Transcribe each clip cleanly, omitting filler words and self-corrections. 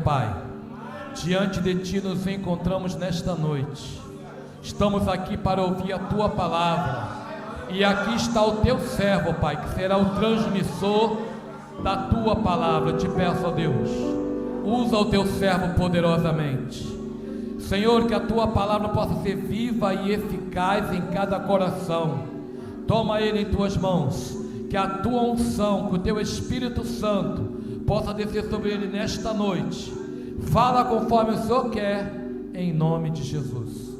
Pai. Diante de Ti nos encontramos nesta noite. Estamos aqui para ouvir a Tua palavra. E aqui está o Teu servo, Pai, que será o transmissor da Tua palavra. Te peço, ó Deus, usa o Teu servo poderosamente. Senhor, que a Tua palavra possa ser viva e eficaz em cada coração. Toma ele em Tuas mãos. Que a Tua unção, que o Teu Espírito Santo possa descer sobre ele nesta noite. Fala conforme o Senhor quer, em nome de Jesus.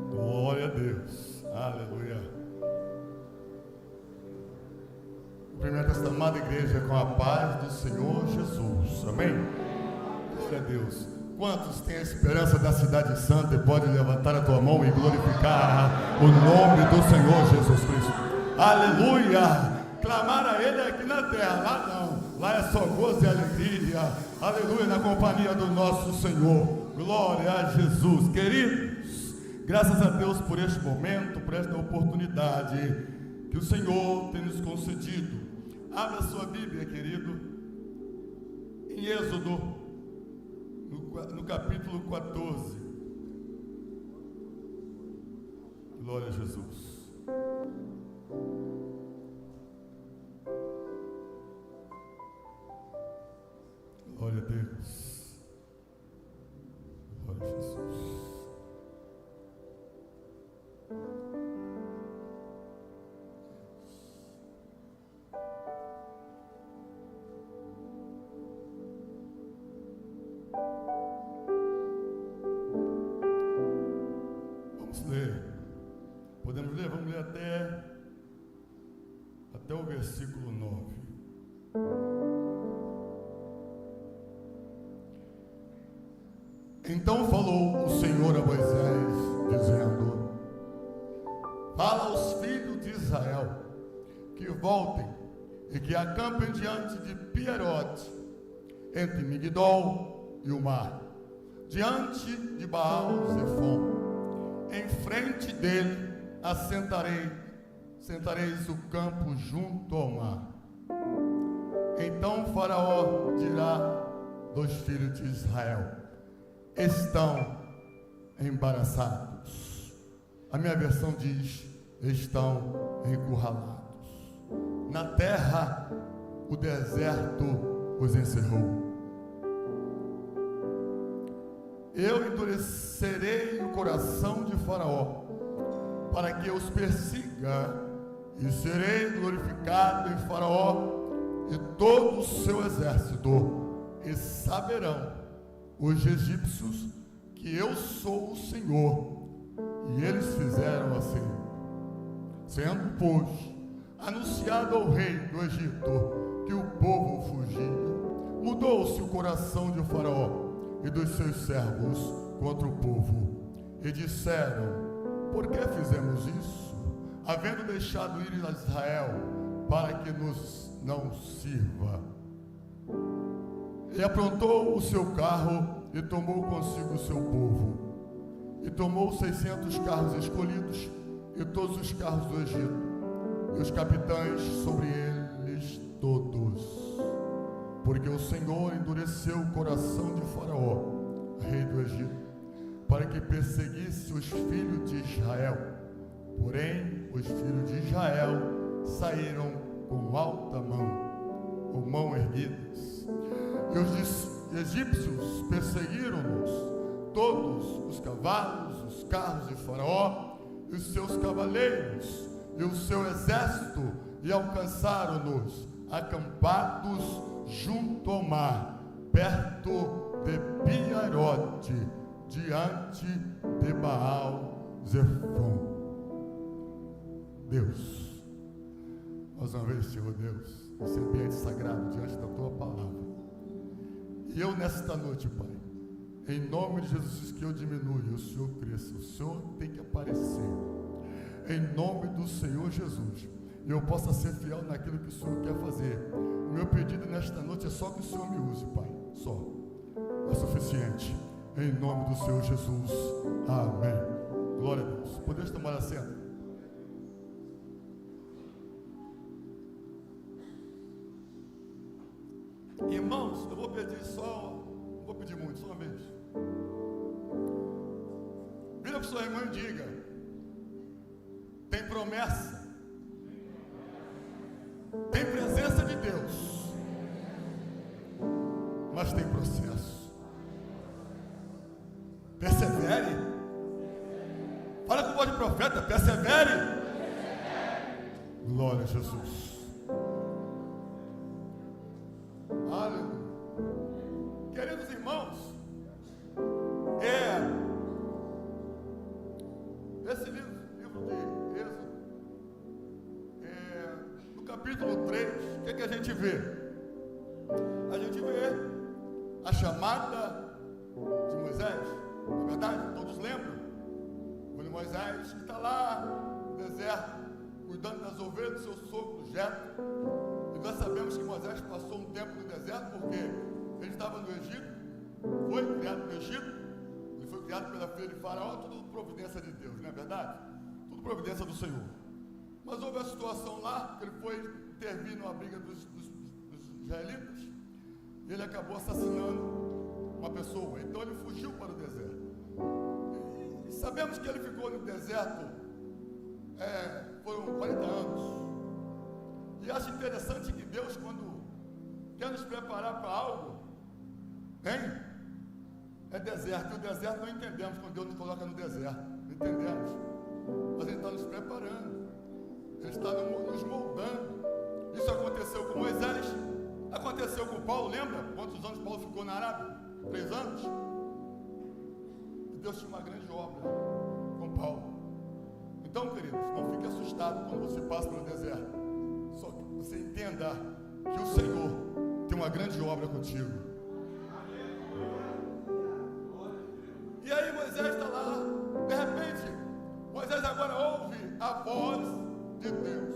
Glória a Deus, aleluia. Cumprimento esta amada igreja com a paz do Senhor Jesus, amém? Glória a Deus. Quantos têm a esperança da cidade santa e pode levantar a tua mão e glorificar o nome do Senhor Jesus Cristo? Aleluia! Clamar a Ele aqui na terra, lá não, lá é só gozo e alegria, aleluia, na companhia do nosso Senhor. Glória a Jesus. Queridos, graças a Deus por este momento, por esta oportunidade que o Senhor tem nos concedido. Abra a sua Bíblia, querido, em Êxodo, no capítulo 14. Glória a Jesus. Glória a Deus. Glória a Jesus. Podemos ler? Vamos ler até o versículo 9. Então falou o Senhor a Moisés, dizendo: fala aos filhos de Israel que voltem e que acampem diante de Pierote, entre Migdol e o mar, diante de Baal-Zefon. Em frente dele sentareis o campo junto ao mar. Então Faraó dirá dos filhos de Israel: estão embaraçados. A minha versão diz: estão encurralados. Na terra o deserto os encerrou. Eu endurecerei o coração de Faraó, para que os persiga, e serei glorificado em Faraó e todo o seu exército, e saberão os egípcios que eu sou o Senhor. E eles fizeram assim. Sendo, pois, anunciado ao rei do Egito que o povo fugia, mudou-se o coração de Faraó e dos seus servos contra o povo, e disseram: por que fizemos isso, havendo deixado ir a Israel, para que nos não sirva? E aprontou o seu carro, e tomou consigo o seu povo, e tomou 600 carros escolhidos, e todos os carros do Egito, e os capitães sobre eles todos. Porque o Senhor endureceu o coração de Faraó, rei do Egito, para que perseguisse os filhos de Israel. Porém, os filhos de Israel saíram com alta mão, ou mão erguidas. E os egípcios perseguiram-nos, todos os cavalos, os carros de Faraó, e os seus cavaleiros, e o seu exército, e alcançaram-nos, acampados junto ao mar, perto de Piarote, diante de Baal-Zefon. Deus, mais uma vez, Senhor Deus, esse ambiente sagrado diante da Tua palavra. E eu nesta noite, Pai, em nome de Jesus, que eu diminua e o Senhor cresça, o Senhor tem que aparecer. Em nome do Senhor Jesus, eu possa ser fiel naquilo que o Senhor quer fazer. O meu pedido nesta noite é só que o Senhor me use, Pai, só. É suficiente. Em nome do Senhor Jesus, amém. Glória a Deus. Podemos tomar assento? pedir só, não vou pedir muito, só uma vez. Vira para o seu irmão e diga: tem promessa, tem presença de Deus, mas tem processo. Persevere. Fala com voz de profeta: persevere. Glória a Jesus. Aleluia. Queridos irmãos, esse livro de Êxodo, no capítulo 3, o que a gente vê? A gente vê a chamada de Moisés, não é verdade? Todos lembram? Quando Moisés está lá no deserto, cuidando das ovelhas do seu sogro Jetro. E nós sabemos que Moisés passou um tempo no deserto porque ele estava no Egito, foi criado no Egito, ele foi criado pela filha de Faraó, tudo providência de Deus, não é verdade? Tudo providência do Senhor. Mas houve a situação lá, que ele foi intervir numa briga dos israelitas, e ele acabou assassinando uma pessoa. Então ele fugiu para o deserto. E sabemos que ele ficou no deserto, foram 40 anos. E acho interessante que Deus, quando quer nos preparar para algo, é deserto. E o deserto não entendemos quando Deus nos coloca no deserto. Não entendemos. Mas Ele está nos preparando. Ele está nos moldando. Isso aconteceu com Moisés. Aconteceu com Paulo. Lembra quantos anos Paulo ficou na Arábia? 3 anos. E Deus tinha uma grande obra com Paulo. Então, queridos, não fique assustado quando você passa pelo deserto. Só que você entenda que o Senhor tem uma grande obra contigo. E aí Moisés está lá, de repente, Moisés agora ouve a voz de Deus.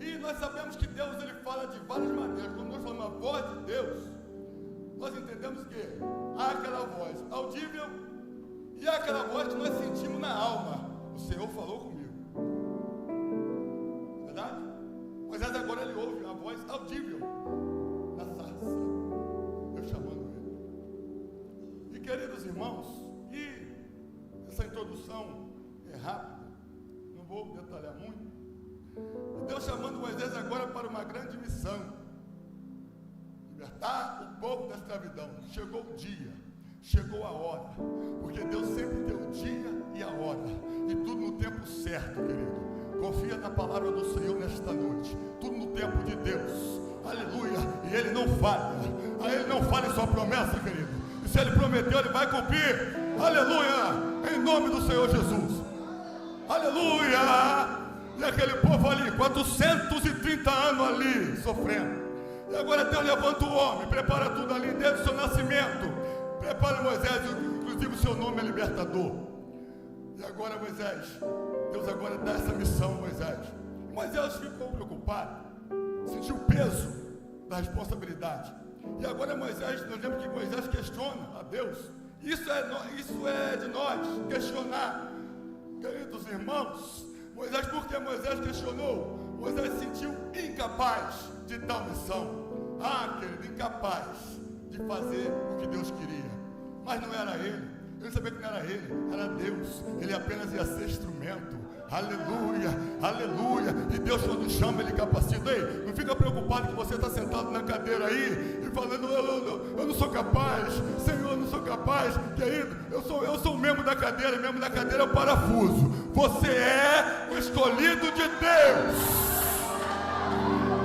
E nós sabemos que Deus, ele fala de várias maneiras. Quando nós falamos a voz de Deus, nós entendemos que há aquela voz audível e há aquela voz que nós sentimos na alma. O Senhor falou comigo. Verdade? Moisés agora ele ouve a voz audível na sarça. Eu chamando ele. E queridos irmãos, essa introdução é rápida, não vou detalhar muito. Deus chamando Moisés agora para uma grande missão: libertar o povo da escravidão. Chegou o dia, chegou a hora, porque Deus sempre tem o dia e a hora, e tudo no tempo certo, querido. Confia na palavra do Senhor nesta noite, tudo no tempo de Deus, aleluia. E Ele não falha, Ele não falha em sua promessa, querido. E se Ele prometeu, Ele vai cumprir, aleluia, em nome do Senhor Jesus, aleluia. E aquele povo ali, 430 anos ali, sofrendo. E agora Deus levanta o homem, prepara tudo ali, desde o seu nascimento. Prepara Moisés, inclusive o seu nome é libertador. E agora Moisés, Deus agora dá essa missão a Moisés. E Moisés ficou preocupado, sentiu o peso da responsabilidade. E agora Moisés, nós vemos que Moisés questiona a Deus. Isso é de nós, questionar. Queridos irmãos, Moisés, por que Moisés questionou? Moisés se sentiu incapaz de tal missão. Querido, incapaz de fazer o que Deus queria. Mas não era ele. Ele sabia que não era ele, era Deus. Ele apenas ia ser instrumento. Aleluia, aleluia. E Deus, quando chama, Ele capacita. Ei, não fica preocupado que você está sentado na cadeira aí e falando: eu não sou capaz, Senhor, eu não sou capaz. Querido, eu sou o membro da cadeira. Membro da cadeira é o parafuso. Você é o escolhido de Deus.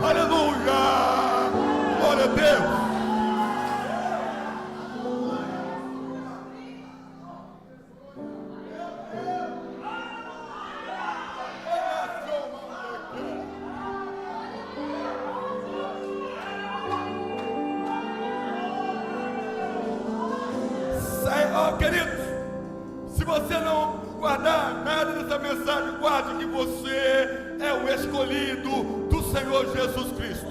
Aleluia, glória a Deus. Queridos, se você não guardar nada dessa mensagem, guarde que você é o escolhido do Senhor Jesus Cristo.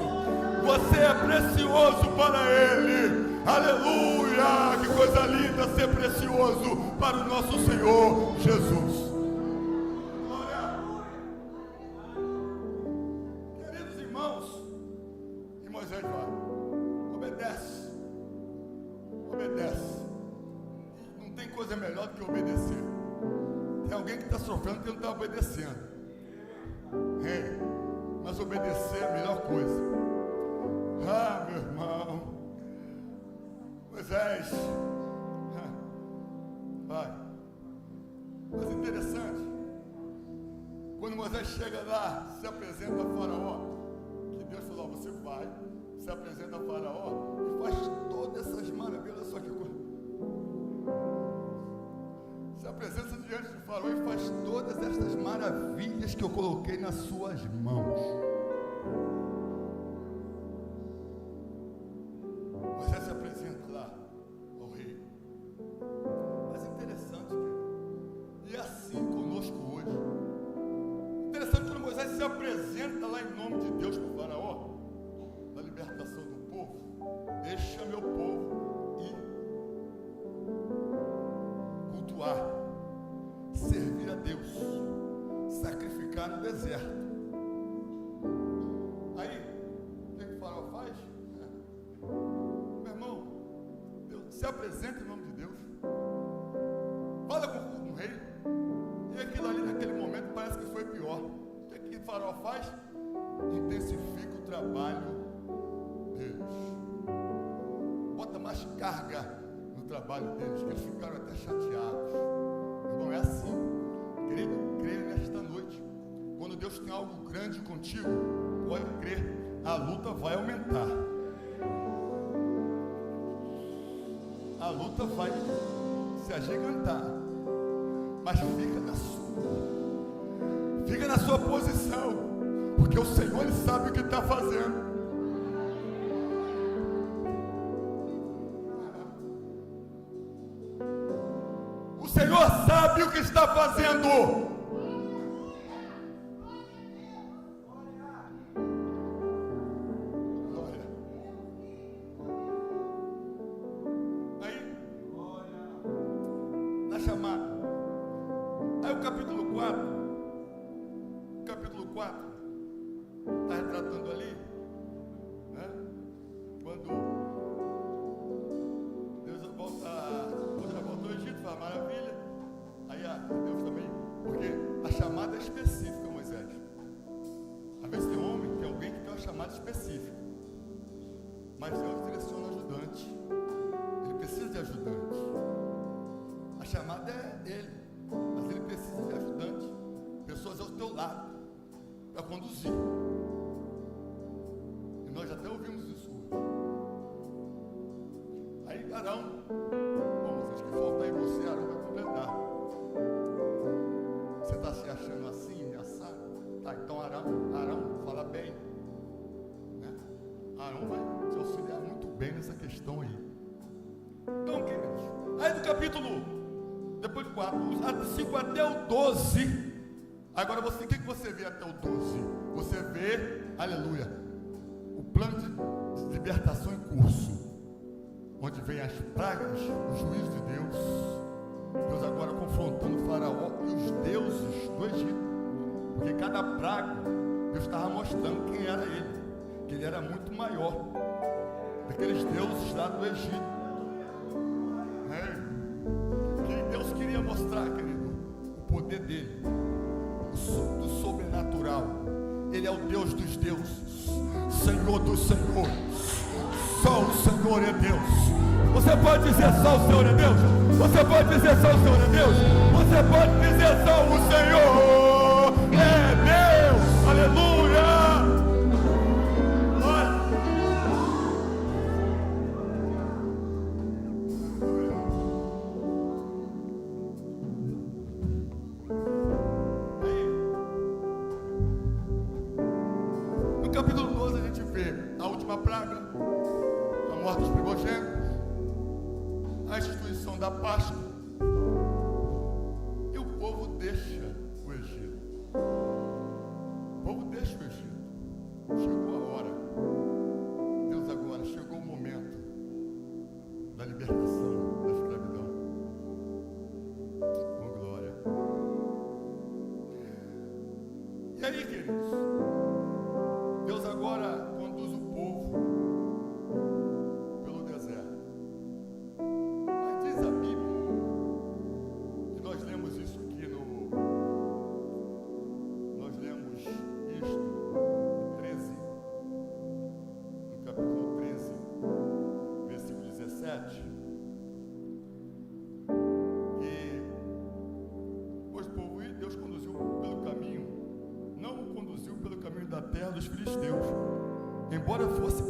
Você é precioso para Ele. Aleluia! Que coisa linda ser precioso para o nosso Senhor Jesus. Glória. Queridos irmãos, e Moisés vai, obedece. obedece. Não tem coisa melhor do que obedecer. Tem alguém que está sofrendo que não está obedecendo. Mas obedecer é a melhor coisa. Ah, meu irmão, Moisés, vai. Mas interessante, quando Moisés chega lá, se apresenta a Faraó, que Deus falou: você vai, se apresenta a Faraó e faz todas essas maravilhas. Olha só que coisa. Se apresenta diante do Faraó e faz todas estas maravilhas que eu coloquei nas suas mãos. Moisés se apresenta lá ao rei. Mas interessante, e assim conosco hoje. Interessante quando Moisés se apresenta lá em nome de Deus para o Faraó, na libertação do povo. Deixa meu povo ir cultuar, servir a Deus, sacrificar no deserto. Aí, o que o Faraó faz? Meu irmão, Deus, se apresenta em nome de Deus, fala com o rei, e aquilo ali naquele momento parece que foi pior. O que o Faraó faz? Intensifica o trabalho deles, bota mais carga no trabalho deles, que eles ficaram até chateados. Irmão, é assim, querido, creia nesta noite. Quando Deus tem algo grande contigo, pode crer, a luta vai aumentar. A luta vai se agigantar, mas fica na sua posição, porque o Senhor, Ele sabe o que está fazendo. O Senhor sabe o que está fazendo. Aí o capítulo 4 está retratando ali, né? Quando Deus volta ao Egito, faz maravilha. Aí Deus também, porque a chamada é específica, Moisés. Às vezes tem alguém que tem uma chamada específica, mas Deus direciona ajudante. Ele precisa de ajudante. A chamada é dele, mas ele precisa de ajudante, pessoas ao teu lado, para conduzir. E nós até ouvimos isso hoje. Aí Arão, vocês que faltam aí, você, Arão, vai completar. Você está se achando assim, assado? Tá, então Arão fala bem, né? Arão vai te auxiliar muito bem nessa questão aí. Então, queridos, aí do capítulo depois do 4, 5 até o 12. Agora o que você vê até o 12? Você vê, aleluia, o plano de libertação em curso, onde vem as pragas, o juízo de Deus. Deus agora confrontando o Faraó e os deuses do Egito, porque cada praga Deus estava mostrando quem era ele, que ele era muito maior daqueles deuses lá do Egito. Deus queria mostrar, querido, o poder dele, do sobrenatural. Ele é o Deus dos deuses, Senhor dos senhores. Só o Senhor é Deus. Você pode dizer só o Senhor é Deus? Você pode dizer só o Senhor é Deus? Você pode dizer só o Senhor é Deus. Aleluia. Capítulo 12 a gente vê a última praga, a morte dos primogênitos, a instituição da Páscoa, e o povo deixa o Egito. O povo deixa o Egito. Chegou a hora. Deus agora, chegou o momento da libertação da escravidão. Com glória. E aí, queridos, Deus agora conduz o povo pelo deserto. 7. E pois o povo e Deus conduziu pelo caminho, não o conduziu pelo caminho da terra dos filisteus, embora fosse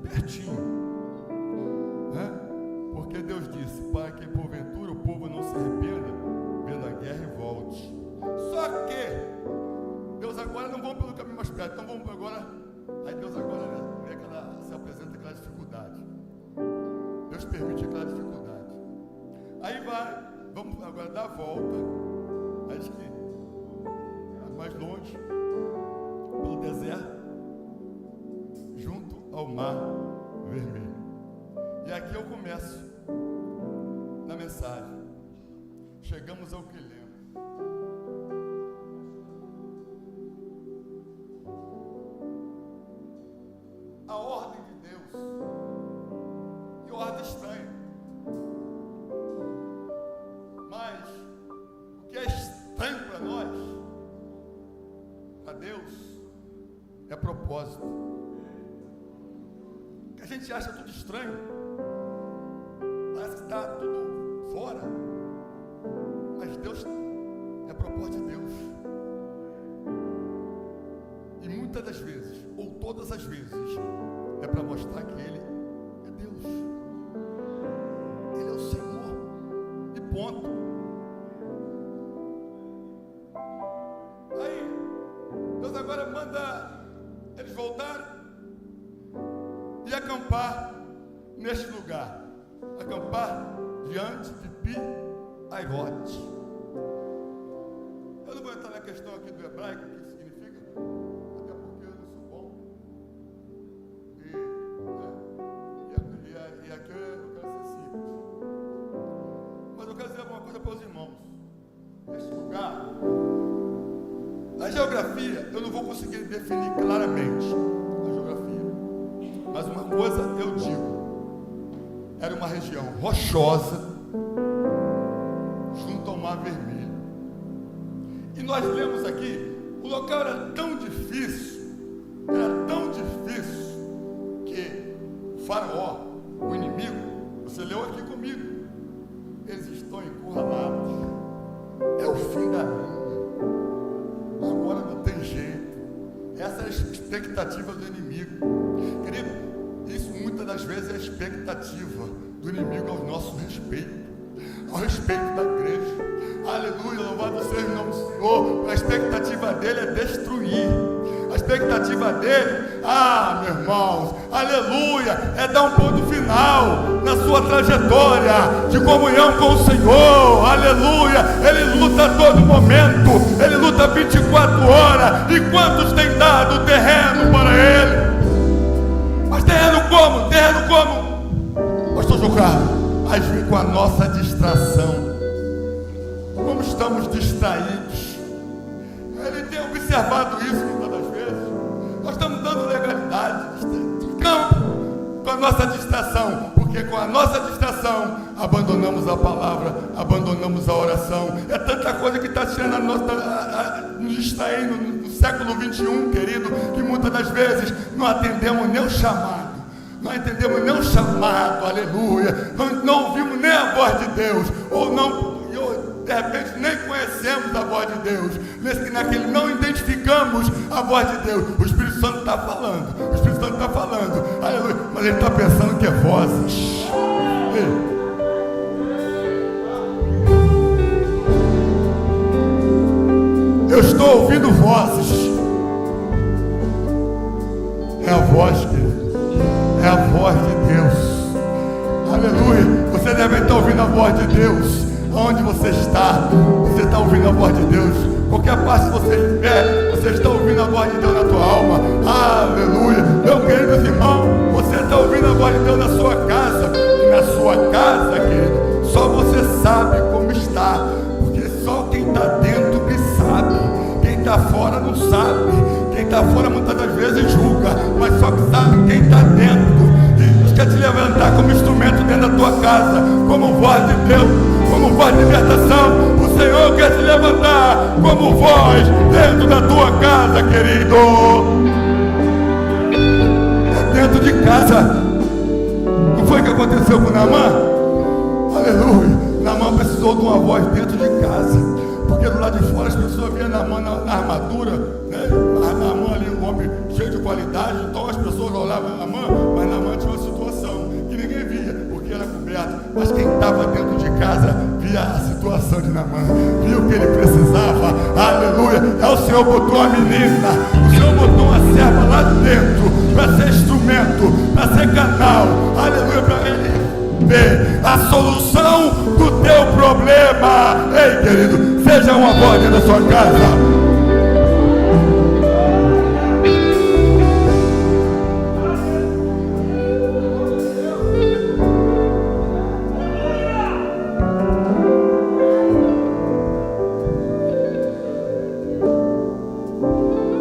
pertinho, né? Porque Deus disse, para que porventura o povo não se arrependa, vendo a guerra e volte. Só que Deus agora não vão pelo caminho mais perto, então vamos agora. Aí Deus agora, né, se apresenta aquela dificuldade. Deus permite aquela dificuldade. Aí vamos agora dar a volta, acho que mais longe, pelo deserto, junto ao Mar Vermelho. E aqui eu começo na mensagem. Chegamos ao que lemos. A ordem de Deus, e ordem estranha, mas o que é estranho para nós, para Deus, é propósito. O que a gente acha tudo estranho, parece que está tudo fora, mas Deus é propósito de Deus. E muitas das vezes, ou todas as vezes, é para mostrar que Ele é Deus. Ele é o Senhor. E ponto. Aí, Deus agora manda eles voltarem e acampar neste lugar. Acampar diante de Pi-Hahirote. Eu não vou entrar na questão aqui do hebraico, o que isso significa, até porque eu não sou bom. E aqui eu quero ser simples. Mas eu quero dizer alguma coisa para os irmãos. Este lugar, a geografia, eu não vou conseguir definir claramente a geografia. Mas uma coisa eu digo. Era uma região rochosa, junto ao Mar Vermelho. E nós lemos aqui, o local era tão difícil, que o faraó, o inimigo, você leu aqui comigo, eles estão encurralados. É o fim da linha. Agora não tem jeito. Essa é a expectativa do inimigo. Querido, isso muitas das vezes é a expectativa do inimigo ao nosso respeito, ao respeito da igreja. Aleluia, louvado seja o nome do Senhor. A expectativa dele é destruir. A expectativa dele, meus irmãos, aleluia, é dar um ponto final na sua trajetória de comunhão com o Senhor. Aleluia, ele luta a todo momento, ele luta 24 horas. E quantos têm dado terreno para ele? Mas terreno como? Pastor Jucá, aí vem com a nossa distração. Como estamos distraídos. Ele tem observado isso muitas das vezes. Nós estamos dando legalidade de campo com a nossa distração. Porque com a nossa distração abandonamos a palavra, abandonamos a oração. É tanta coisa que está tirando a nossa, nos distraindo no século 21, querido, que muitas das vezes não atendemos nem o chamado. Não entendemos nem o chamado, aleluia. Não ouvimos nem a voz de Deus. Ou não, de repente nem conhecemos a voz de Deus. Naquele não identificamos a voz de Deus. O Espírito Santo está falando. O Espírito Santo está falando. Aleluia. Mas ele está pensando que é vozes. Ei. Eu estou ouvindo vozes. É a voz, querido. É a voz de Deus. Aleluia. Você deve estar ouvindo a voz de Deus. Onde você está ouvindo a voz de Deus. Qualquer parte que você estiver, você está ouvindo a voz de Deus na tua alma. Aleluia. Meu querido irmão, você está ouvindo a voz de Deus na sua casa. E na sua casa, querido, só você sabe como está. Porque só quem está dentro que sabe. Quem está fora não sabe. Quem está fora muitas das vezes julga, mas só que sabe quem está dentro. E Deus quer te levantar como instrumento dentro da tua casa, como voz de Deus, como voz de libertação. O Senhor quer te levantar como voz dentro da tua casa, querido. É dentro de casa. Não foi o que aconteceu com Naamã? Aleluia. Naamã precisou de uma voz dentro de casa, porque do lado de fora as pessoas viam Naamã na armadura, né? Naamã ali, um homem cheio de qualidade, então as pessoas olhavam Naamã, mas Naamã tinha uma situação que ninguém via, porque era coberto, mas quem estava dentro de casa via a situação de Naamã, viu o que ele precisava. Aleluia. O Senhor botou a menina, o Senhor botou uma serva lá dentro para ser instrumento, para ser canal, aleluia, para ele ver a solução do teu problema. Ei, querido, seja uma voz dentro da sua casa.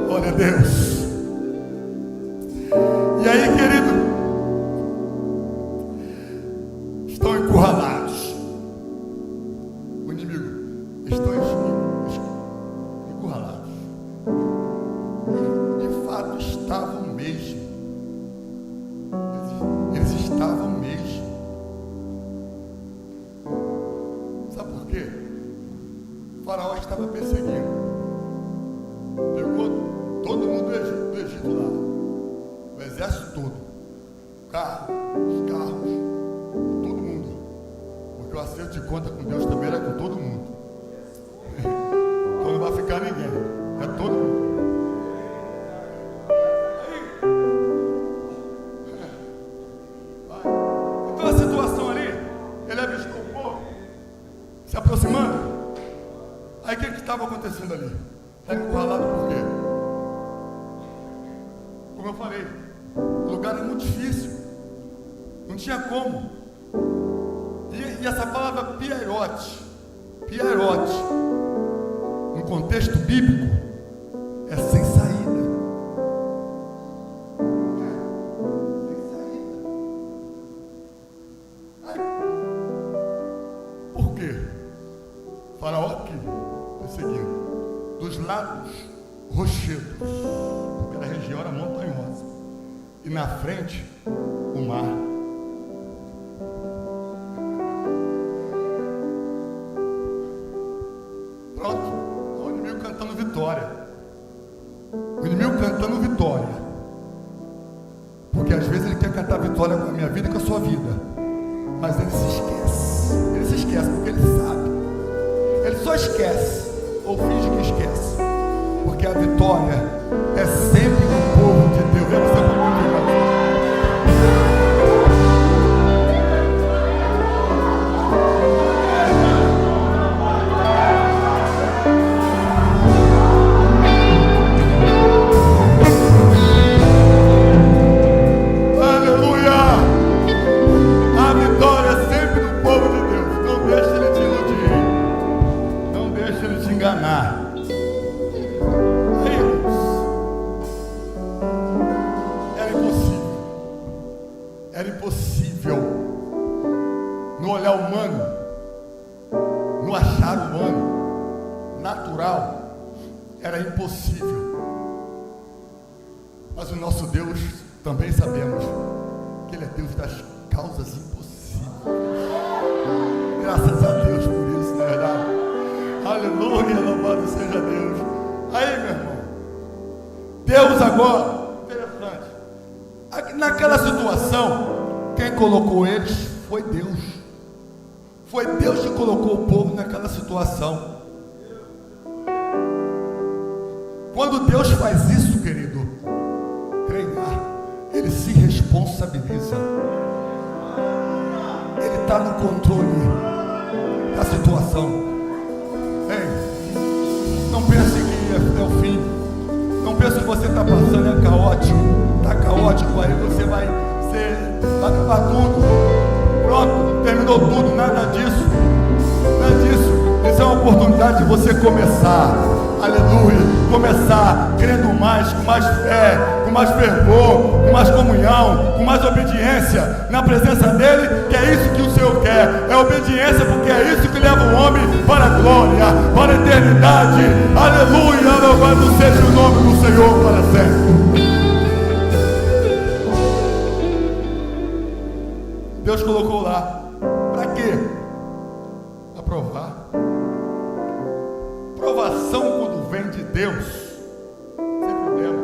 Glória a Deus. E aí, querido, estão encurralados. O inimigo estão encurralados. De fato, estavam mesmo. Eles estavam mesmo. Sabe por quê? O faraó estava perseguindo. Pegou todo mundo do Egito lá. O exército todo. Os carros. Todo mundo. Porque o acerto de conta com Deus também era com todo mundo. Então não vai ficar ninguém. É todo mundo. Então a situação ali, ele avistou o povo se aproximando. Aí o que estava acontecendo ali? Está encurralado por quê? Como eu falei, o lugar é muito difícil. Não tinha como. E essa palavra piairote, no contexto bíblico, é sem saída. Sem saída. Aí, por quê? Faraó aqui, perseguindo. Dos lados rochedos, porque a região era montanhosa, e na frente o mar. Pronto, o inimigo cantando vitória. O inimigo cantando vitória, porque às vezes ele quer cantar vitória com a minha vida e com a sua vida, mas ele se esquece porque ele sabe, ele só esquece ou finge que esquece, porque a vitória é sempre do povo de Deus. É você aleluia! A vitória é sempre do povo de Deus. Não deixe ele te iludir, não deixe ele te enganar. Era impossível, no olhar humano, no achar humano, natural, era impossível. Mas o nosso Deus, também sabemos que Ele é Deus das causas impossíveis. Graças a Deus por isso, não é verdade? Aleluia, louvado seja Deus. Aí, meu irmão, Deus agora, interessante, naquela situação, quem colocou eles foi Deus. Foi Deus que colocou o povo naquela situação. Quando Deus faz isso, querido, treinar, Ele se responsabiliza. Ele está no controle da situação. Ei, não pense que é o fim. Não pense que você está passando, é caótico. Está caótico, aí você vai acabar tudo. Pronto, terminou tudo, nada disso. Nada disso. Isso é uma oportunidade de você começar. Aleluia. Começar crendo mais, com mais fé, com mais fervor, com mais comunhão, com mais obediência na presença dEle, que é isso que o Senhor quer. É obediência, porque é isso que leva o homem para a glória, para a eternidade. Aleluia. Louvado seja o nome do Senhor para sempre. colocou lá. Para quê? Para provar. Provação, quando vem de Deus, sem problema.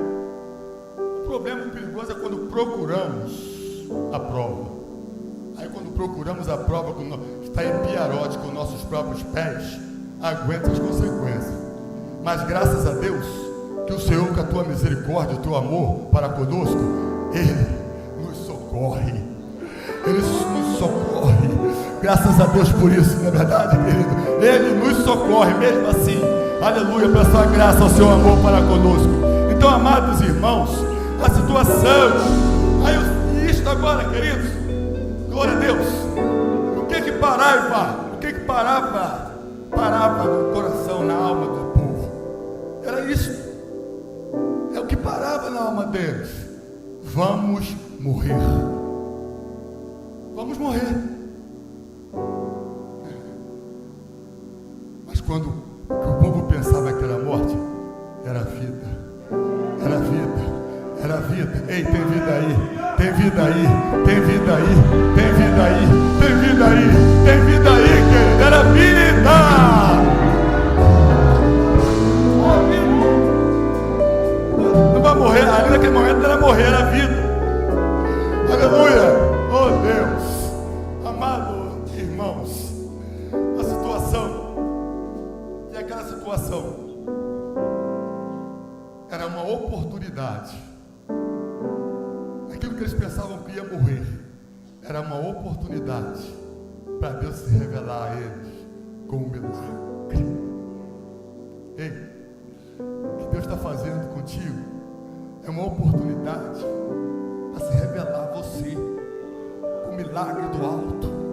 O problema perigoso é quando procuramos a prova. Aí quando procuramos a prova, está em piarote com nossos próprios pés, aguenta as consequências. Mas graças a Deus, que o Senhor, com a tua misericórdia, o teu amor para conosco, Ele nos socorre. Ele nos socorre. Graças a Deus por isso, não é verdade, querido? Ele nos socorre, mesmo assim. Aleluia, pela sua graça, o seu amor para conosco. Então, amados irmãos, a situação, aí isto agora, queridos, glória a Deus. O que parava no coração, na alma do povo? Era isso. É o que parava na alma deles. Vamos morrer. Vamos morrer. Mas quando o povo pensava que era morte, era vida. Era vida. Era vida. Ei, tem vida aí. Tem vida aí. Tem vida aí. Tem vida aí. Tem vida aí. Tem vida aí, querido. Era vida. Não vai morrer. Ali naquele momento era morrer. Era vida. Aleluia. Oh Deus. Amado irmãos, a situação. E aquela situação era uma oportunidade. Aquilo que eles pensavam que ia morrer era uma oportunidade para Deus se revelar a eles com um milagre. Ei, o que Deus está fazendo contigo é uma oportunidade para se revelar a você com o milagre do alto.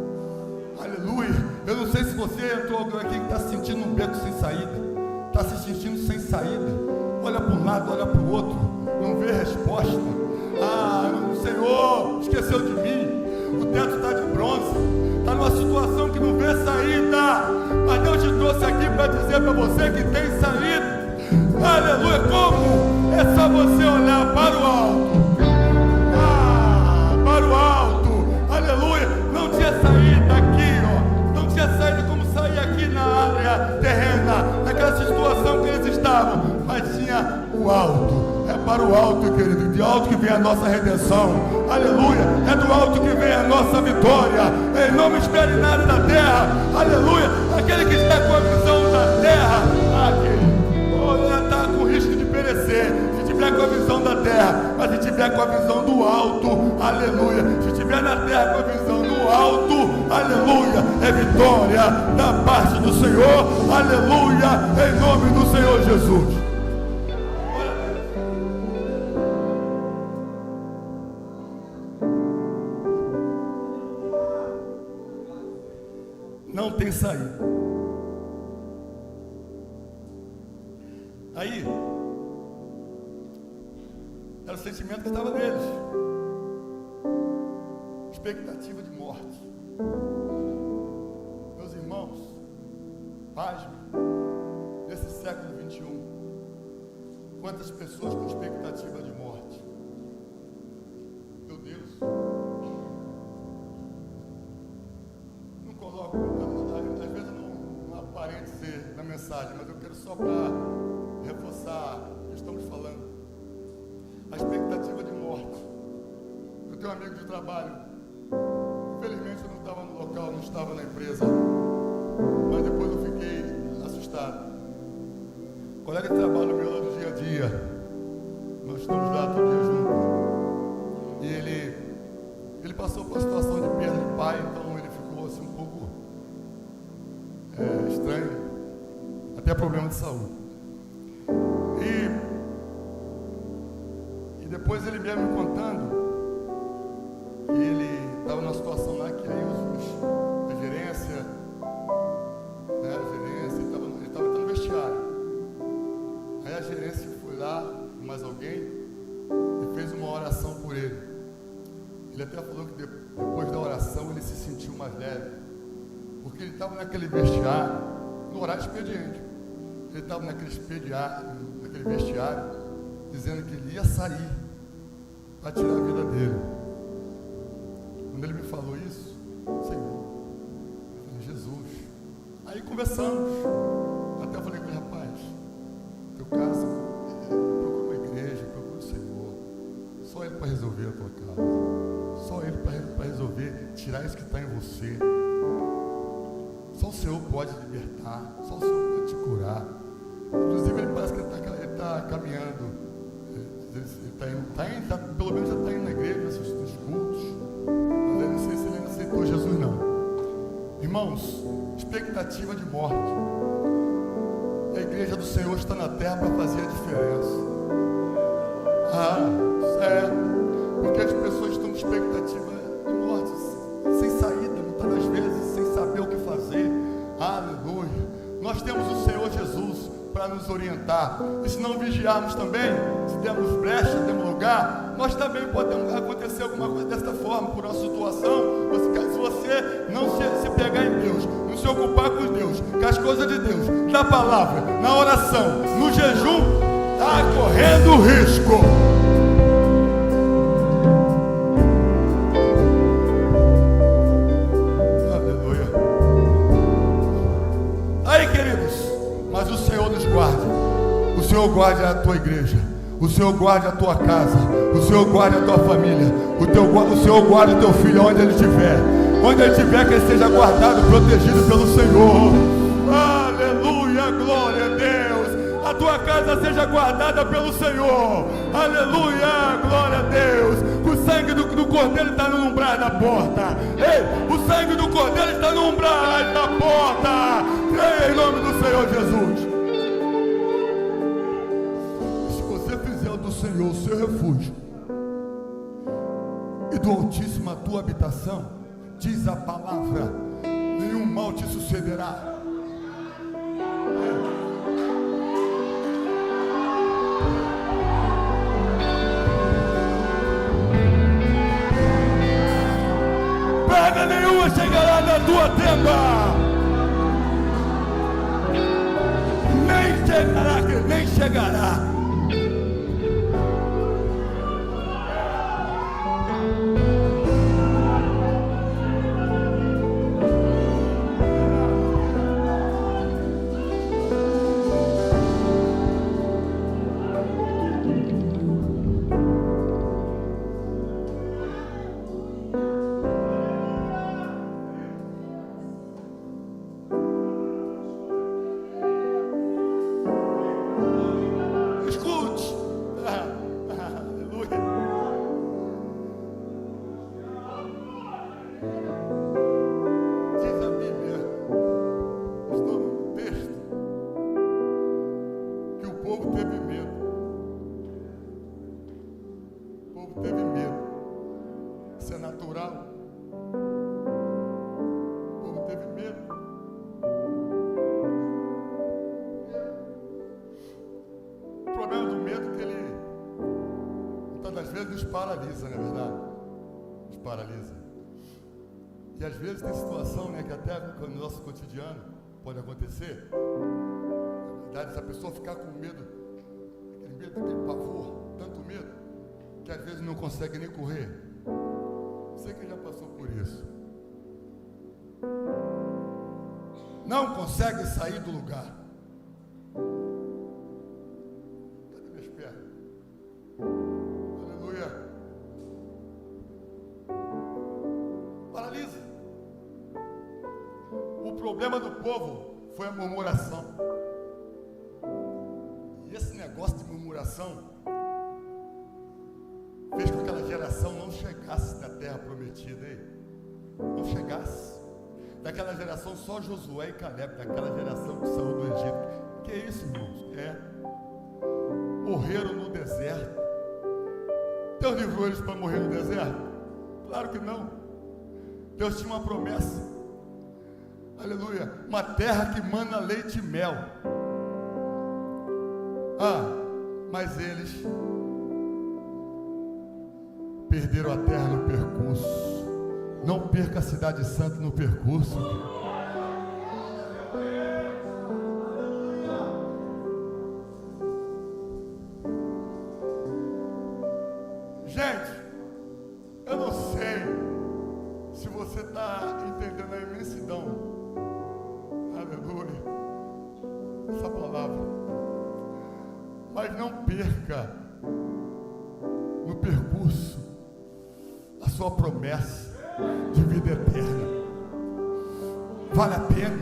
Aleluia. Eu não sei se você entrou aqui que está se sentindo um beco sem saída, está se sentindo sem saída, olha para um lado, olha para o outro, não vê resposta. O Senhor esqueceu de mim, o teto está de bronze, está numa situação que não vê saída, mas Deus te trouxe aqui para dizer para você que tem saída. Aleluia. Como? É só você olhar para o alto. Para o alto. Aleluia. Não tinha saída aqui, ó. Não tinha saída como sair aqui na área terrena, naquela situação que eles estavam, mas tinha o alto. É para o alto, querido, de alto que vem a nossa redenção. Aleluia. É do alto que vem a nossa vitória. Ele não me espere nada da terra. Aleluia. Aquele que está com a visão da terra, querido, está com risco de perecer. Se tiver com a visão da terra, mas se tiver com a visão do alto, aleluia. Se tiver na terra com a visão do alto, aleluia, é vitória da parte do Senhor. Aleluia. Em nome do Senhor Jesus. Não tem saída. Aí, era o sentimento que estava neles. Expectativa de morte. Meus irmãos, pasme, nesse século 21, quantas pessoas com expectativa de morte? Meu Deus. Não coloco, às vezes não aparente ser na mensagem, mas eu quero só para reforçar o que estamos falando. A expectativa de morte. Eu tenho um amigo de trabalho, infelizmente eu não estava no local, não estava na empresa, mas depois eu fiquei assustado. Colega de trabalho meu lá do dia a dia, nós estamos lá todo dia juntos, e ele passou por uma situação de perda de pai, então ele ficou assim um pouco estranho, até problema de saúde. E depois ele mesmo me contando que ele estava numa situação lá que aí a gerência, né, ele estava no vestiário. Aí a gerência foi lá, mais alguém, e fez uma oração por ele. Ele até falou que depois da oração ele se sentiu mais leve, porque ele estava naquele vestiário, no horário expediente. Ele estava naquele vestiário, dizendo que ele ia sair para tirar a vida dele. Quando ele me falou isso, Senhor. Eu falei, Jesus. Aí conversamos. Até eu falei com ele, rapaz, teu caso, procura uma igreja, procura o Senhor. Só Ele para resolver a tua casa. Só Ele para resolver, tirar isso que está em você. Só o Senhor pode libertar. Só o Senhor pode te curar. Inclusive, ele parece que ele está caminhando. Pelo menos já está indo na igreja, nos cultos. Mas eu não sei se ele ainda aceitou Jesus, não. Irmãos, expectativa de morte. A igreja do Senhor está na terra para fazer a diferença. Porque as pessoas estão com expectativa de morte, sem saída, muitas das vezes, sem saber o que fazer. Aleluia. Nós temos o Senhor Jesus para nos orientar. E se não vigiarmos também, se dermos brecha, demos lugar, nós também podemos acontecer alguma coisa desta forma, por uma situação. Se você não se pegar em Deus, não se ocupar com Deus, com as coisas de Deus, na palavra, na oração, no jejum, está correndo risco. O Senhor guarde a tua igreja, o Senhor guarde a tua casa, o Senhor guarde a tua família, o Senhor guarde o teu filho onde ele estiver, que ele seja guardado, protegido pelo Senhor. Aleluia, glória a Deus. A tua casa seja guardada pelo Senhor. Aleluia, glória a Deus. O sangue do cordeiro está no umbral da porta. Ei, o sangue do cordeiro está no umbral da porta. Creia em nome do Senhor Jesus. Senhor, o seu refúgio, e do Altíssimo a tua habitação, diz a palavra, nenhum mal te sucederá. Praga nenhuma chegará na tua tenda, nem chegará. Paralisa, não é verdade? Nos paralisa. E às vezes tem situação, né, que até no nosso cotidiano pode acontecer. Na verdade, se a pessoa ficar com medo, aquele pavor, tanto medo, que às vezes não consegue nem correr. Você que já passou por isso. Não consegue sair do lugar. Cadê minhas pernas? Paralisa. O problema do povo foi a murmuração. E esse negócio de murmuração fez com que aquela geração não chegasse na terra prometida. Não chegasse. Daquela geração só Josué e Caleb, daquela geração que saiu do Egito. Que é isso, irmãos? Morreram no deserto. Deus livrou eles para morrer no deserto? Claro que não. Deus tinha uma promessa. Aleluia. Uma terra que mana leite e mel. Mas eles perderam a terra no percurso. Não perca a cidade santa no percurso. Gente, eu não sei se você está não perca no percurso a sua promessa de vida eterna. Vale a pena,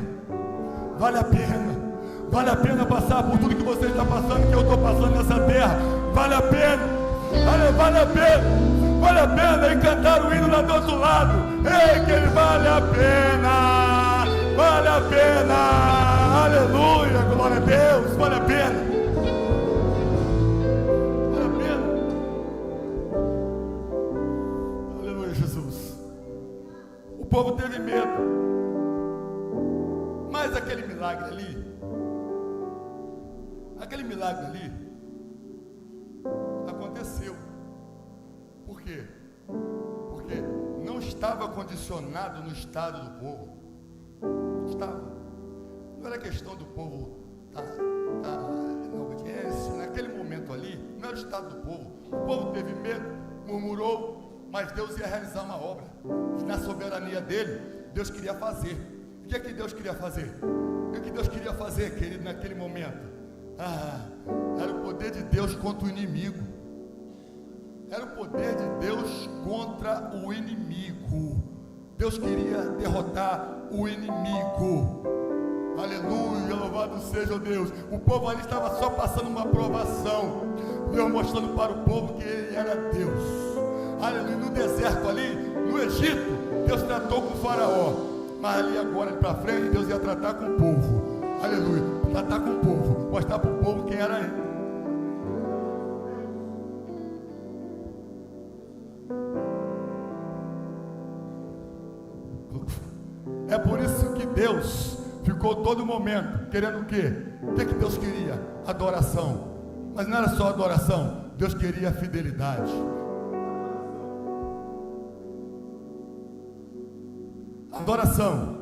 vale a pena, vale a pena passar por tudo que você está passando, que eu estou passando nessa terra. Vale a pena, vale a pena, vale a pena. E cantar o hino lá do outro lado, ei, que ele vale a pena, vale a pena, aleluia, glória a Deus, vale a pena. O povo teve medo, mas aquele milagre ali aconteceu. Por quê? Porque não estava condicionado no estado do povo. Não era questão do povo estar na obediência. Naquele momento ali, não era o estado do povo. O povo teve medo, murmurou, mas Deus ia realizar uma obra. Na soberania dele, Deus queria fazer. O que é que Deus queria fazer? O que é que Deus queria fazer, querido, naquele momento? Era o poder de Deus contra o inimigo. Era o poder de Deus contra o inimigo. Deus queria derrotar o inimigo. Aleluia, louvado seja o Deus. O povo ali estava só passando uma provação. Deus mostrando para o povo que ele era Deus. Aleluia, no deserto ali, no Egito, Deus tratou com o faraó, mas ali agora para frente, Deus ia tratar com o povo. Aleluia, tratar com o povo, mostrar para o povo quem era ele. É por isso que Deus ficou todo momento querendo o quê? O que Deus queria? Adoração. Mas não era só adoração, Deus queria fidelidade. Adoração.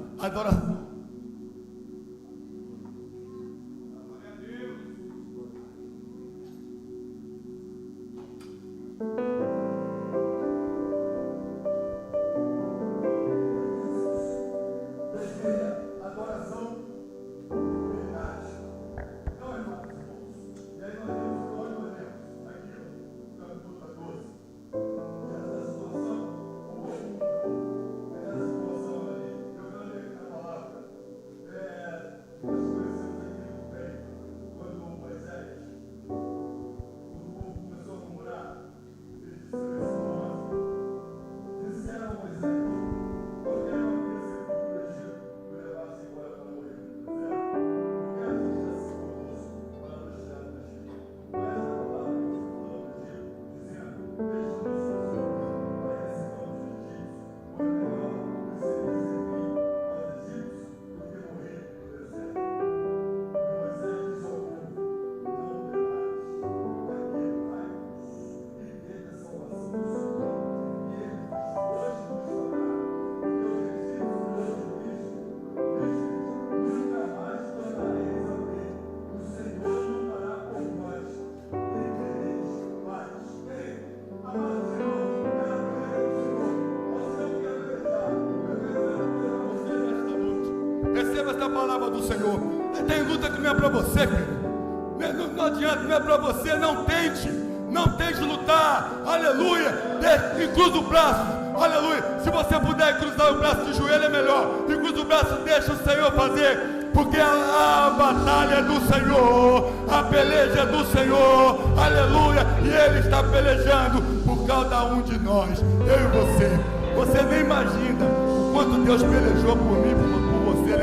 Receba esta palavra do Senhor. Tem luta que não é para você, querido. Não adianta, não é para você. Não tente lutar. Aleluia. E cruza o braço. Aleluia. Se você puder cruzar o braço de joelho, é melhor. E cruza o braço, deixa o Senhor fazer. Porque a batalha é do Senhor, a peleja é do Senhor, aleluia, e Ele está pelejando por cada um de nós, eu e você. Você nem imagina o quanto Deus pelejou por mim, por você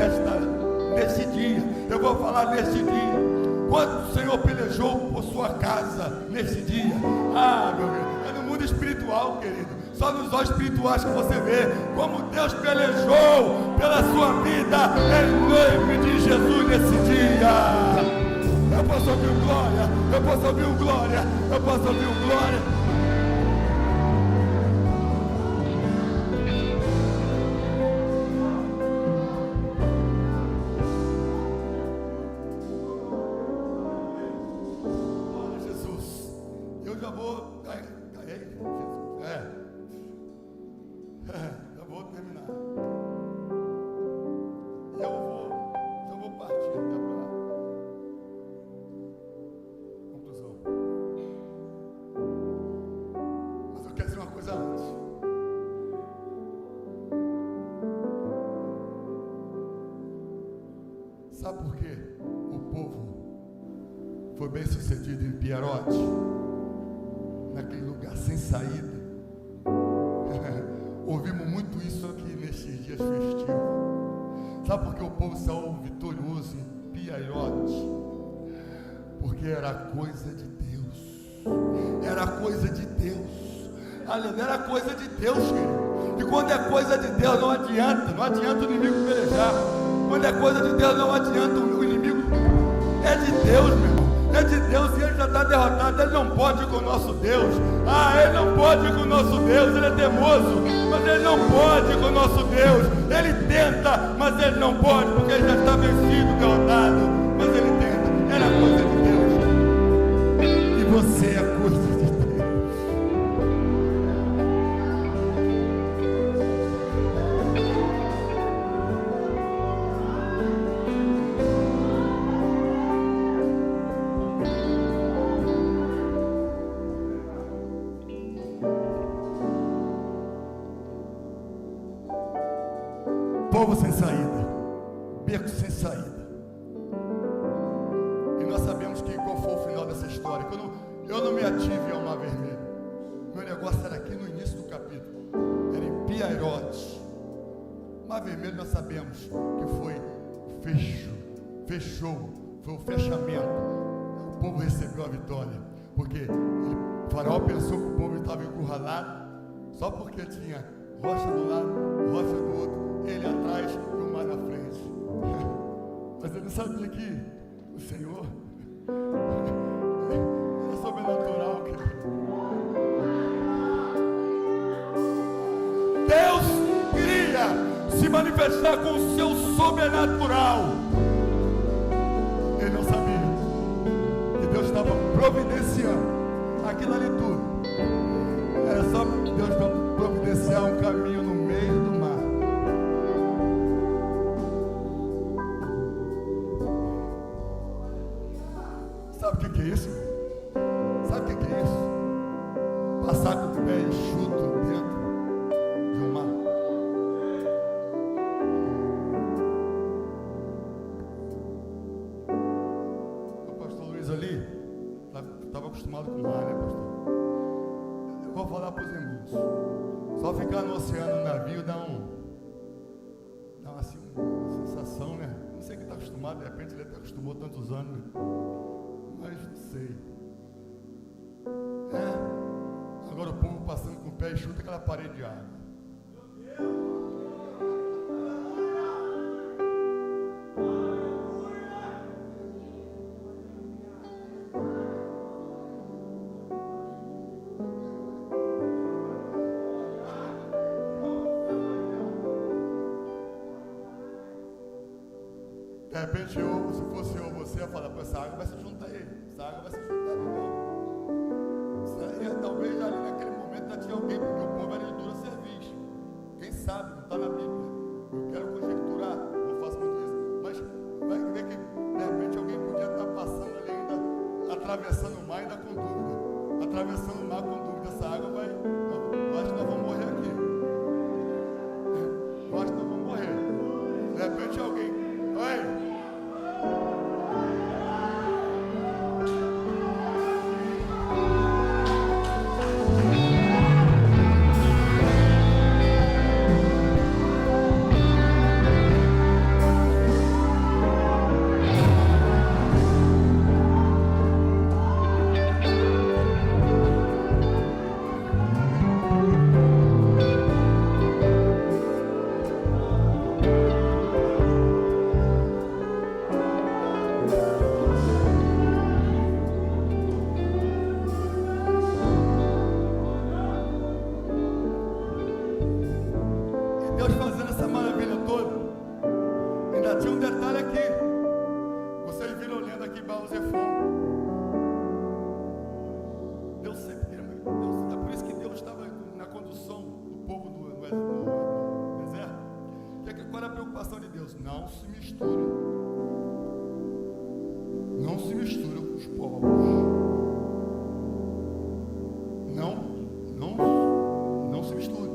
neste dia. Eu vou falar neste dia, quanto o Senhor pelejou por sua casa neste dia. Meu Deus, é no mundo espiritual, querido. Só nos olhos espirituais que você vê como Deus pelejou pela sua vida em nome de Jesus nesse dia. Eu posso ouvir um glória, eu posso ouvir um glória, eu posso ouvir um glória. Sabe por quê? O povo foi bem sucedido em Piarote, naquele lugar sem saída. Ouvimos muito isso aqui nestes dias festivos. Sabe por que o povo saiu vitorioso em Piarote? Porque era coisa de Deus. Era coisa de Deus. Aleluia, era coisa de Deus, querido. E quando é coisa de Deus, não adianta o inimigo pelejar. Quando é coisa de Deus, não adianta o inimigo. É de Deus, meu irmão. É de Deus e ele já está derrotado. Ele não pode ir com o nosso Deus. Ele não pode ir com o nosso Deus. Ele é teimoso, mas ele não pode ir com o nosso Deus. Ele tenta, mas ele não pode, porque ele já está vencido, derrotado. Mas ele tenta. Era coisa de Deus. E você é coisa de Deus. Povo sem saída, beco sem saída. E nós sabemos qual foi o final dessa história. Quando eu não me ative ao Mar Vermelho, meu negócio era aqui no início do capítulo, era em Piarote. Mar Vermelho nós sabemos que foi fechou, foi o fechamento. O povo recebeu a vitória, porque o faraó pensou que o povo estava encurralado, só porque tinha rocha do lado, rocha do outro, ele atrás e o mar na frente. Mas ele não sabia que o Senhor era sobrenatural, querido. Deus queria se manifestar com o seu sobrenatural. Ele não sabia que Deus estava providenciando aquilo ali tudo. Era só Deus para providenciar um caminho no meio do mar. Sabe o que é isso? Sabe o que é isso? Passar com o pé enxuto dentro de um mar. O pastor Luiz ali estava acostumado com o mar, né, pastor? Eu vou falar para os irmãos. Só ficar no oceano, no navio, dá assim, uma sensação, né? Não sei quem está acostumado, de repente ele até acostumou tantos anos, né? Mas não sei. Agora o povo passando com o pé e chuta aquela parede de água. De repente se fosse eu, você ia falar, essa água vai se juntar a ele. Essa água vai se juntar a ele. Talvez ali naquele momento já tinha alguém, porque o povo era de dura serviço. Quem sabe, não está na Bíblia. Eu quero conjecturar, não faço muito isso. Mas vai ver que de repente alguém podia estar passando ali ainda, atravessando o mar ainda com dúvida. Atravessando o mar com dúvida, essa água vai. Eu acho que nós vamos morrer aqui. Eu acho que nós vamos morrer. De repente alguém. Oi! Não se misture. Não se misture com os povos. Não se misture.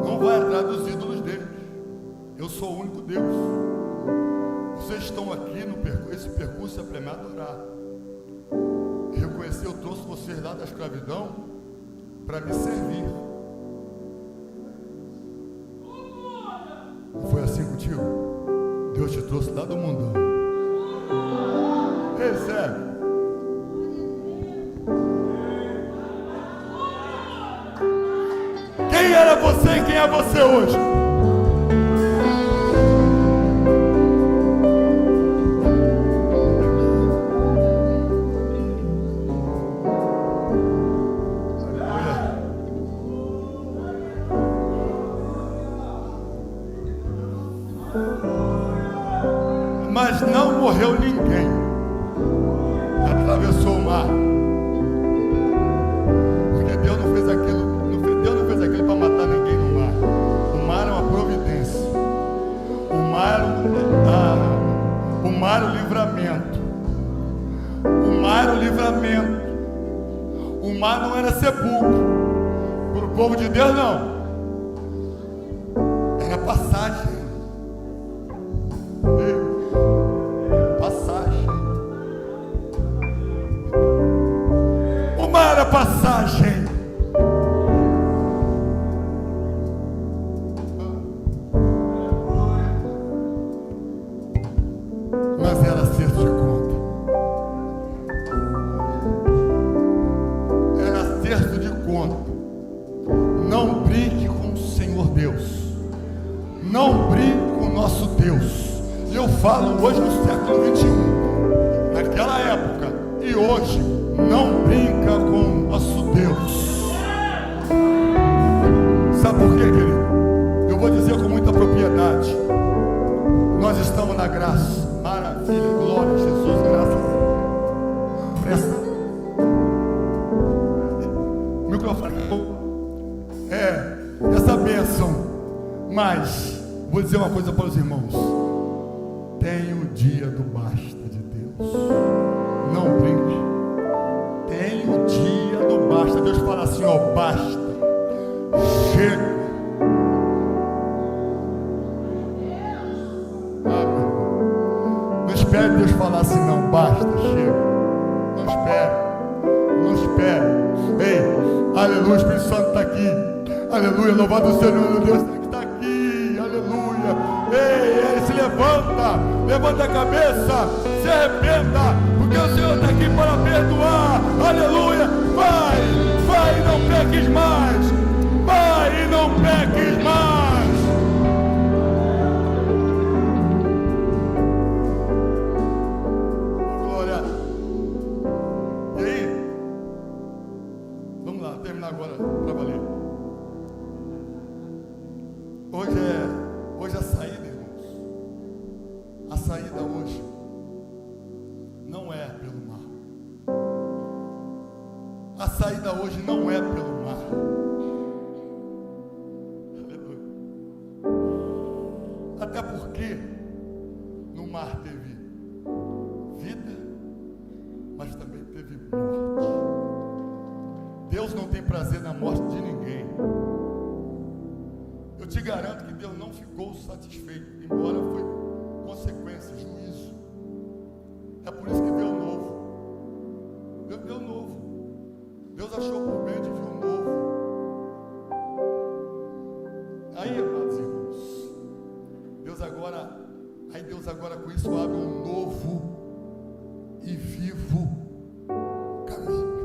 Não vai atrás dos ídolos deles. Eu sou o único Deus. Vocês estão aqui no percurso, esse percurso é para me adorar. Eu trouxe vocês lá da escravidão para me servir. Não foi assim contigo? Deus te trouxe lá do mundão. Recebe. Quem era você e quem é você hoje? Mas não morreu ninguém. Atravessou o mar. Porque Deus não fez aquilo. Deus não fez aquilo para matar ninguém no mar. O mar é uma providência. O mar é o livramento. O mar é o livramento. O mar não era sepulcro. Para o povo de Deus não. Era passagem. Passagem. Mas era acerto de conta. Era acerto de conta. Não brinque com o Senhor Deus. Não brinque com o nosso Deus. Eu falo hoje no século 21. Naquela época e hoje. Não brinca com o nosso Deus. Sabe por quê, querido? Eu vou dizer com muita propriedade. Nós estamos na graça. Maravilha, glória, Jesus, graças. Presta. O microfone essa bênção. Mas vou dizer uma coisa para os irmãos. Tem o dia do basta de Deus. Não brinque. Tem o dia do basta. Deus fala assim, ó, basta. Chega. Não espere Deus falar assim, não, basta, chega. Não espere. Não espere. Ei, aleluia, o Espírito Santo está aqui. Aleluia, louvado o Senhor, meu Deus, está aqui. Aleluia. Ei, ele se levanta. Levanta a cabeça. Se arrependa. Porque o Senhor está aqui para perdoar. Aleluia. Vai e não peques mais. Vai e não peques mais. Glória. E aí? Vamos lá, terminar agora para valer. Hoje a saída, irmãos. A saída hoje não é pelo mar. A saída hoje não é pelo mar. Aleluia. Até porque no mar teve vida, mas também teve morte. Deus não tem prazer na morte de ninguém. Eu te garanto que Deus não ficou satisfeito, embora foi consequência, juízo. É por isso que deu novo. Deus deu novo. Deus achou por bem de vir um novo. Aí, amados irmãos, Deus agora com isso abre um novo e vivo caminho.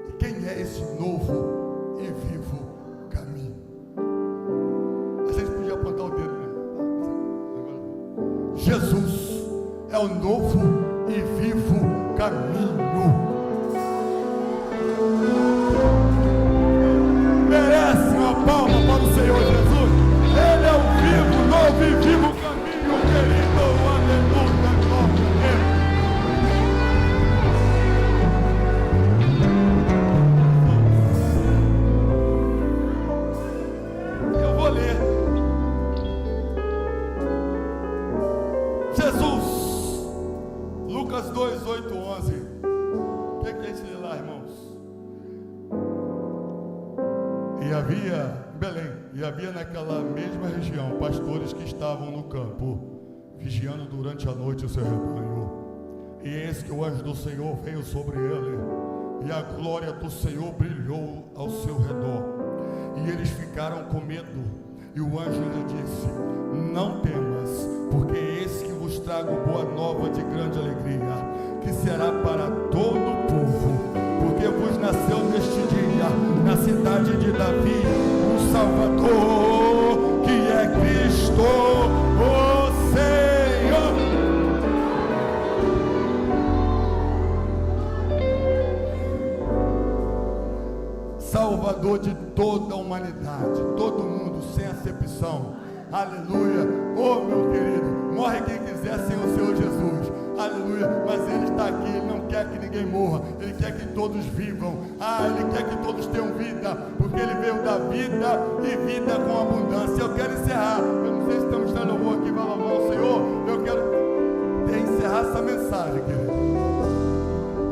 E quem é esse novo e vivo caminho? A gente podia apontar o dedo, né? Jesus é o novo e vivo caminho. Merece uma palma para o Senhor Jesus. Ele é o vivo, novo e vivo caminho, querido. Aleluia, glória a Deus. Eu vou ler. Jesus, Lucas 2, 8, 11. O que é que a gente lê lá, irmãos? E havia, em Belém, E havia naquela mesma região pastores que estavam no campo, vigiando durante a noite o seu rebanho. E eis que o anjo do Senhor veio sobre ele, e a glória do Senhor brilhou ao seu redor. E eles ficaram com medo. E o anjo lhe disse: não temas, porque eis que vos trago boa nova de grande alegria, que será para todo o povo. Porque vos nasceu neste dia, na cidade de Davi, um Salvador, que é Cristo, o Senhor. Salvador de toda a humanidade, todo mundo, sem acepção. Aleluia. Oh, meu querido, morre quem quiser sem o Senhor Jesus. Aleluia. Mas Ele está aqui, Ele não quer que ninguém morra, Ele quer que todos vivam. Ele quer que todos tenham vida, porque Ele veio dar vida e vida com abundância. Eu quero encerrar. Eu não sei se estamos dando louvor aqui, vai louvar o Senhor. Eu quero encerrar essa mensagem, querido.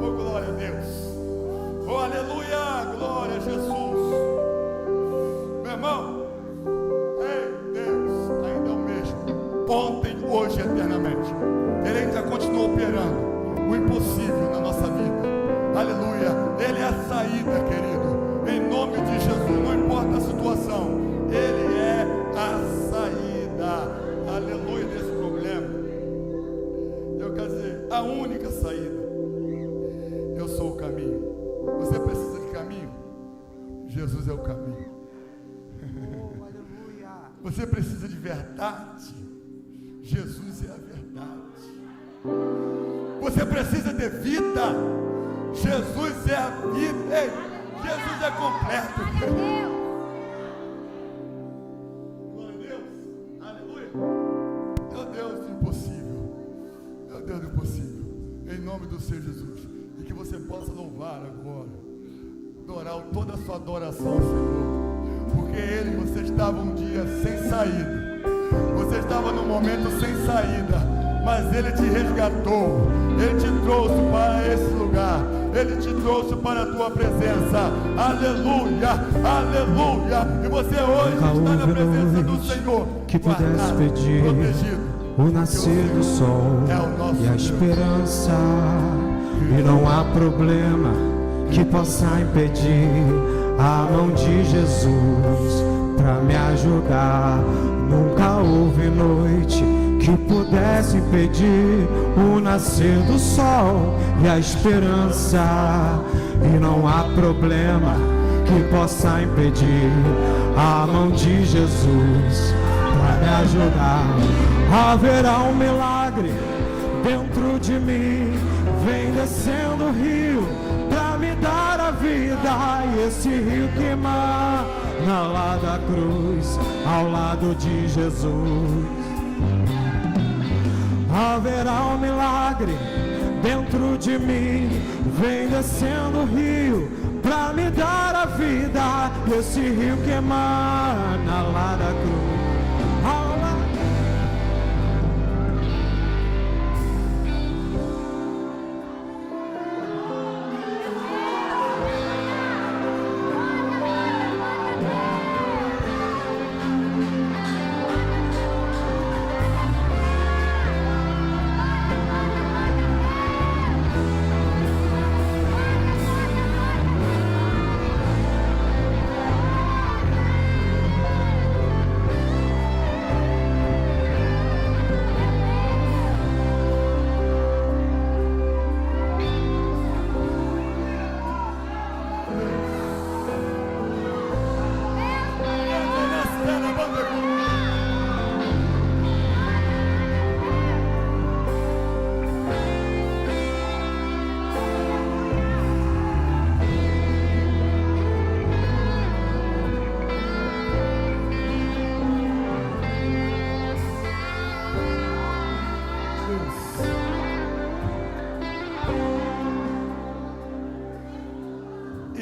Oh, glória a Deus. Oh, aleluia. Glória a Jesus. Meu irmão, ei, Deus ainda é o mesmo, ontem, hoje e eternamente. Ele ainda continua operando o impossível na nossa vida. Aleluia. Ele é a saída, querido. Em nome de Jesus, não importa a situação, Ele é a saída. Aleluia. Desse problema, eu quero dizer, a única saída. Eu sou o caminho. Você precisa de caminho? Jesus é o caminho. Você precisa de verdade? Jesus é a verdade. Você precisa de vida? Jesus é a vida. Ei, Jesus é completo. Glória a Deus. Aleluia. Meu Deus do impossível. Meu Deus do impossível. Em nome do Senhor Jesus. E que você possa louvar agora. Adorar toda a sua adoração ao Senhor. Porque Ele, você estava um dia sem saída. Você estava num momento sem saída. Mas Ele te resgatou. Ele te trouxe para esse lugar. Ele te trouxe para a tua presença. Aleluia, aleluia. E você hoje está na presença do Senhor, que pudesse pedir protegido. O nascer do sol e a esperança. E não há problema que possa impedir a mão de Jesus para me ajudar. Nunca houve noite que pudesse impedir o nascer do sol e a esperança. E não há problema que possa impedir a mão de Jesus para me ajudar. Haverá um milagre dentro de mim, vem descendo o rio pra me dar a vida. E esse rio que emana lá da cruz, ao lado de Jesus. Haverá um milagre dentro de mim, vem descendo o rio pra me dar a vida. E esse rio que emana lá da cruz.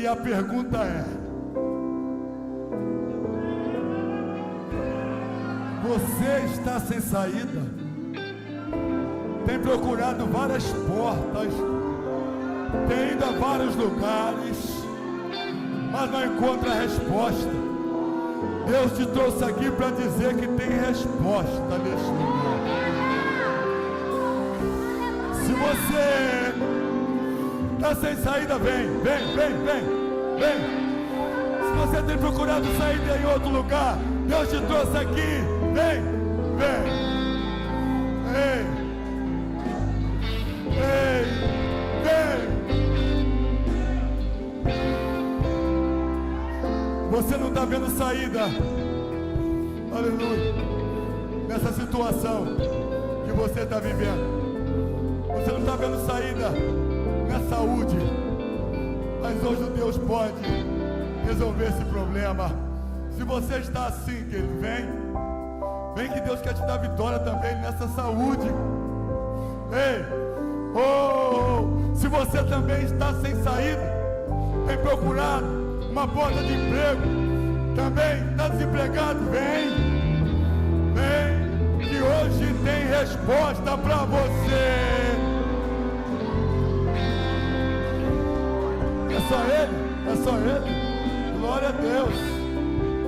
E a pergunta é: você está sem saída? Tem procurado várias portas, tem ido a vários lugares, mas não encontra a resposta. Deus te trouxe aqui para dizer que tem resposta neste lugar. Se você está sem saída, vem. Se você tem procurado saída em outro lugar, Deus te trouxe aqui. Vem. Você não está vendo saída, aleluia, nessa situação que você está vivendo. Você não está vendo saída na saúde, mas hoje Deus pode resolver esse problema. Se você está assim, querido, vem que Deus quer te dar vitória também nessa saúde. Se você também está sem saída, tem procurado uma porta de emprego, também está desempregado, vem, que hoje tem resposta para você. É só ele, glória a Deus,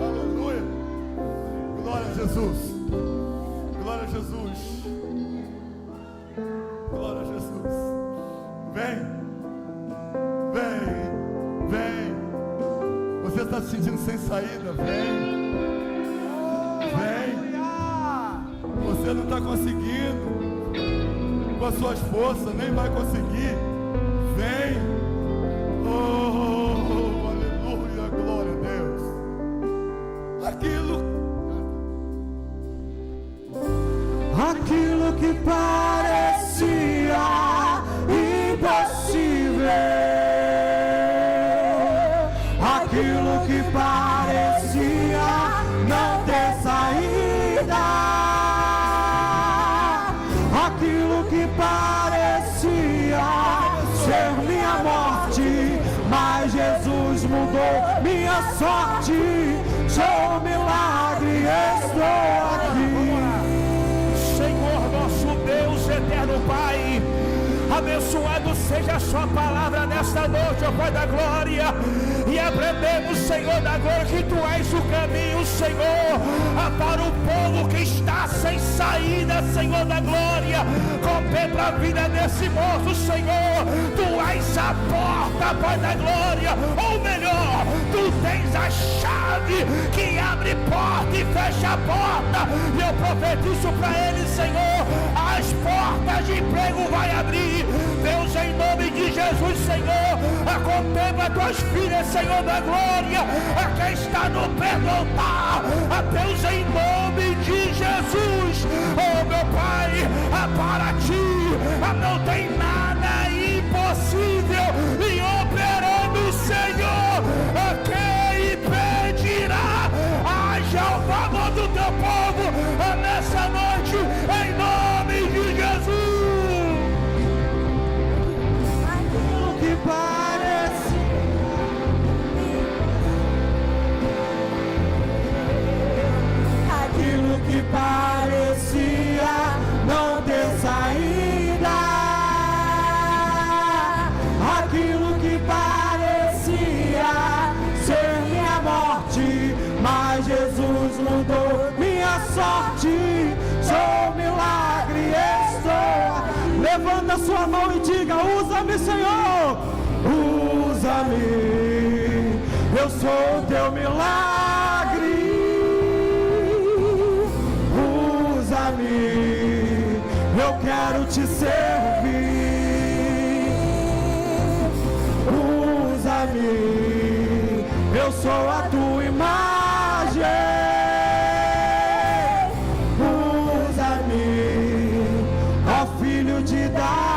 aleluia, glória a Jesus, glória a Jesus, glória a Jesus. Vem. Você está se sentindo sem saída? Vem. Você não está conseguindo com as suas forças, nem vai conseguir. Vem. Aleluia, glória a Deus. Aquilo que parecia impossível, aquilo que parecia não ter saída, aquilo que parecia ser minha morte, mas Jesus mudou minha sorte. Sou um milagre, estou aqui. Senhor, nosso Deus, eterno Pai, abençoado seja a sua palavra nesta noite, ó Pai da glória, e aprendemos, Senhor da glória, que Tu és o caminho, Senhor, para o povo que está sem saída, Senhor da glória. Contempla a vida desse moço, Senhor. Tu és a porta, Pai da glória, ou melhor, Tu tens a chave que abre porta e fecha a porta, e eu profetizo para ele, Senhor, as portas de emprego vai abrir. Deus, em nome de Jesus, Senhor, contempla tuas filhas, Senhor da glória, a quem está no pé do altar, a Deus, em nome de Jesus, oh meu Pai, para Ti não tem nada impossível, e operando, Senhor, quem impedirá? Haja o favor do Teu povo nessa noite, em nome de Jesus. Aquilo que parecia não ter saída, aquilo que parecia ser minha morte, mas Jesus mudou minha sorte. Sou um milagre, estou. Levanta sua mão e diga: usa-me, Senhor, usa-me, eu sou o Teu milagre. Usa-me, eu quero Te servir. Usa-me, eu sou a Tua imagem. Usa-me, ó Filho de Davi.